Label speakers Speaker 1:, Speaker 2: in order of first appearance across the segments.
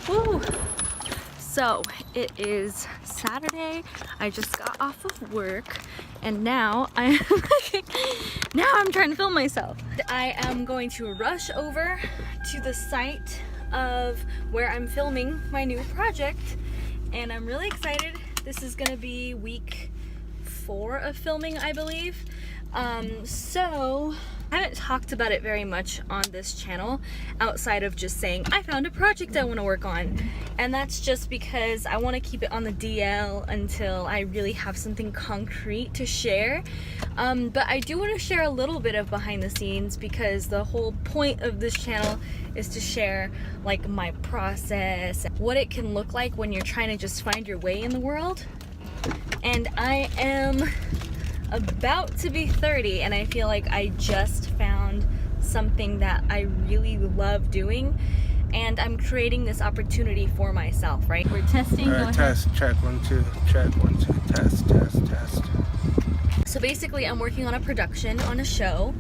Speaker 1: Woo. So it is Saturday. I just got off of work and now I'm trying to film myself. I am going to rush over to the site of where I'm filming my new project and I'm really excited. This is gonna be week 4 of filming, I believe. So I haven't talked about it very much on this channel outside of just saying I found a project I want to work on, and that's just because I want to keep it on the DL until I really have something concrete to share. But I do want to share a little bit of behind the scenes because the whole point of this channel is to share like my process, what it can look like when you're trying to just find your way in the world. And I am about to be 30 and I feel like I just found something that I really love doing and I'm creating this opportunity for myself, right? We're testing.
Speaker 2: Test, check, 1, 2, check, 1, 2, test.
Speaker 1: So basically I'm working on a production on a show.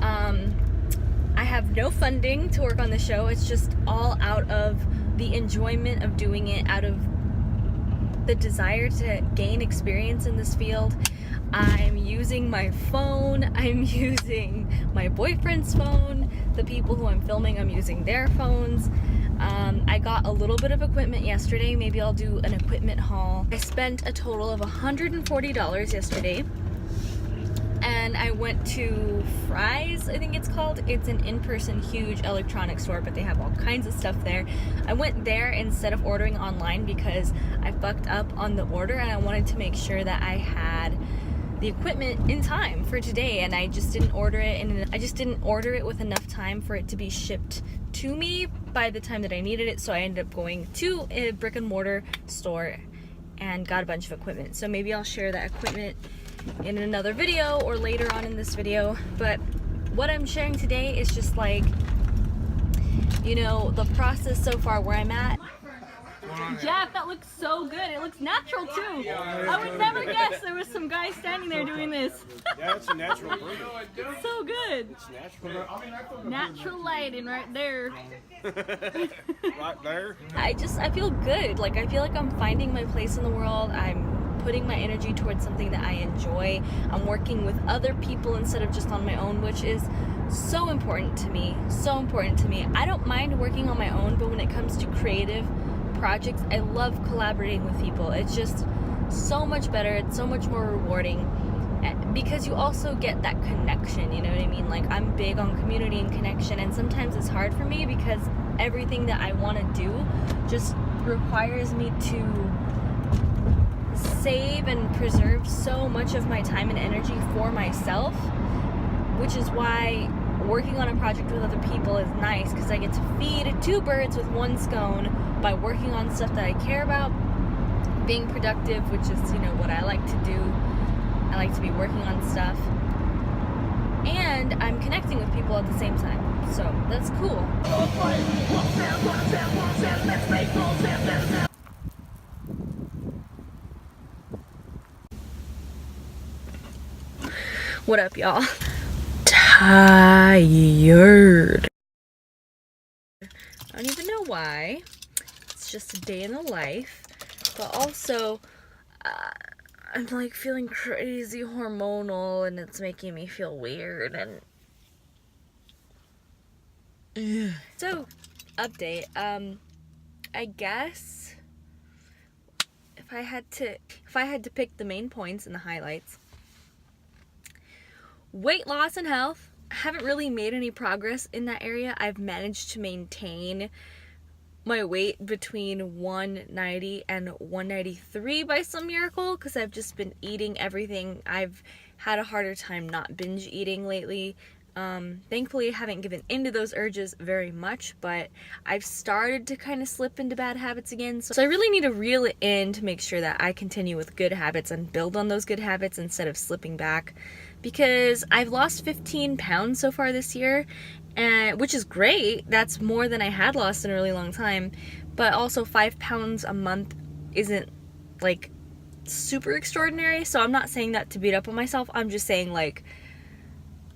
Speaker 1: I have no funding to work on the show. It's just all out of the enjoyment of doing it, out of the desire to gain experience in this field. I'm using my phone, I'm using my boyfriend's phone, the people who I'm filming, I'm using their phones. I got a little bit of equipment yesterday, maybe I'll do an equipment haul. I spent a total of $140 yesterday. And I went to Fry's, I think it's called. It's an in-person huge electronics store, but they have all kinds of stuff there. I went there instead of ordering online because I fucked up on the order and I wanted to make sure that I had the equipment in time for today, and I just didn't order it, and I just didn't order it with enough time for it to be shipped to me by the time that I needed it. So I ended up going to a brick and mortar store and got a bunch of equipment. So maybe I'll share that equipment in another video or later on in this video. But what I'm sharing today is just like, you know, the process so far where I'm at. Jeff, that looks so good. It looks natural too. I would never guess there was some guy standing there doing this.
Speaker 2: Yeah, it's a natural breed.
Speaker 1: It's so good.
Speaker 2: It's natural.
Speaker 1: Natural lighting right there.
Speaker 2: Right there.
Speaker 1: I feel good. Like, I feel like I'm finding my place in the world. I'm putting my energy towards something that I enjoy. I'm working with other people instead of just on my own, which is so important to me. So important to me. I don't mind working on my own, but when it comes to creative projects, I love collaborating with people. It's just so much better. It's so much more rewarding because you also get that connection, you know what I mean? Like, I'm big on community and connection, and sometimes it's hard for me because everything that I want to do just requires me to save and preserve so much of my time and energy for myself, which is why working on a project with other people is nice, because I get to feed 2 birds with 1 stone by working on stuff that I care about, being productive, which is, you know, what I like to do. I like to be working on stuff, and I'm connecting with people at the same time, so that's cool. What up, y'all? Tired. I don't even know why. It's just a day in the life, but also I'm like feeling crazy hormonal and it's making me feel weird. And so update, I guess if I had to pick the main points and the highlights: weight loss and health. I haven't really made any progress in that area. I've managed to maintain my weight between 190 and 193 by some miracle because I've just been eating everything. I've had a harder time not binge eating lately. Thankfully I haven't given into those urges very much, but I've started to kind of slip into bad habits again. So I really need to reel it in to make sure that I continue with good habits and build on those good habits instead of slipping back, because I've lost 15 pounds so far this year, which is great. That's more than I had lost in a really long time, but also 5 pounds a month isn't like super extraordinary. So I'm not saying that to beat up on myself. I'm just saying, like,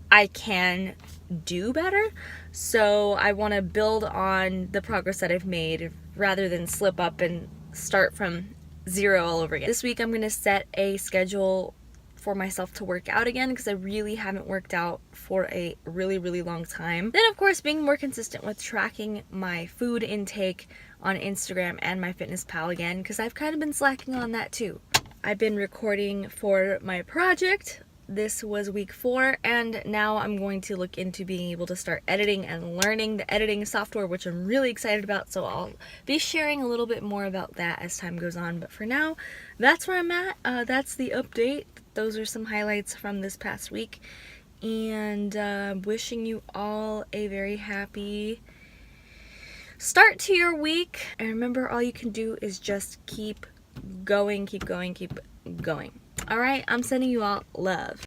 Speaker 1: I can do better. So I want to build on the progress that I've made rather than slip up and start from zero all over again. This week I'm going to set a schedule for myself to work out again because I really haven't worked out for a really long time. Then of course being more consistent with tracking my food intake on Instagram and MyFitnessPal again, because I've kind of been slacking on that too. I've been recording for my project. This was week 4, and now I'm going to look into being able to start editing and learning the editing software, which I'm really excited about, so I'll be sharing a little bit more about that as time goes on. But for now, that's where I'm at. That's the update. Those are some highlights from this past week, and wishing you all a very happy start to your week. And remember, all you can do is just keep going. All right, I'm sending you all love.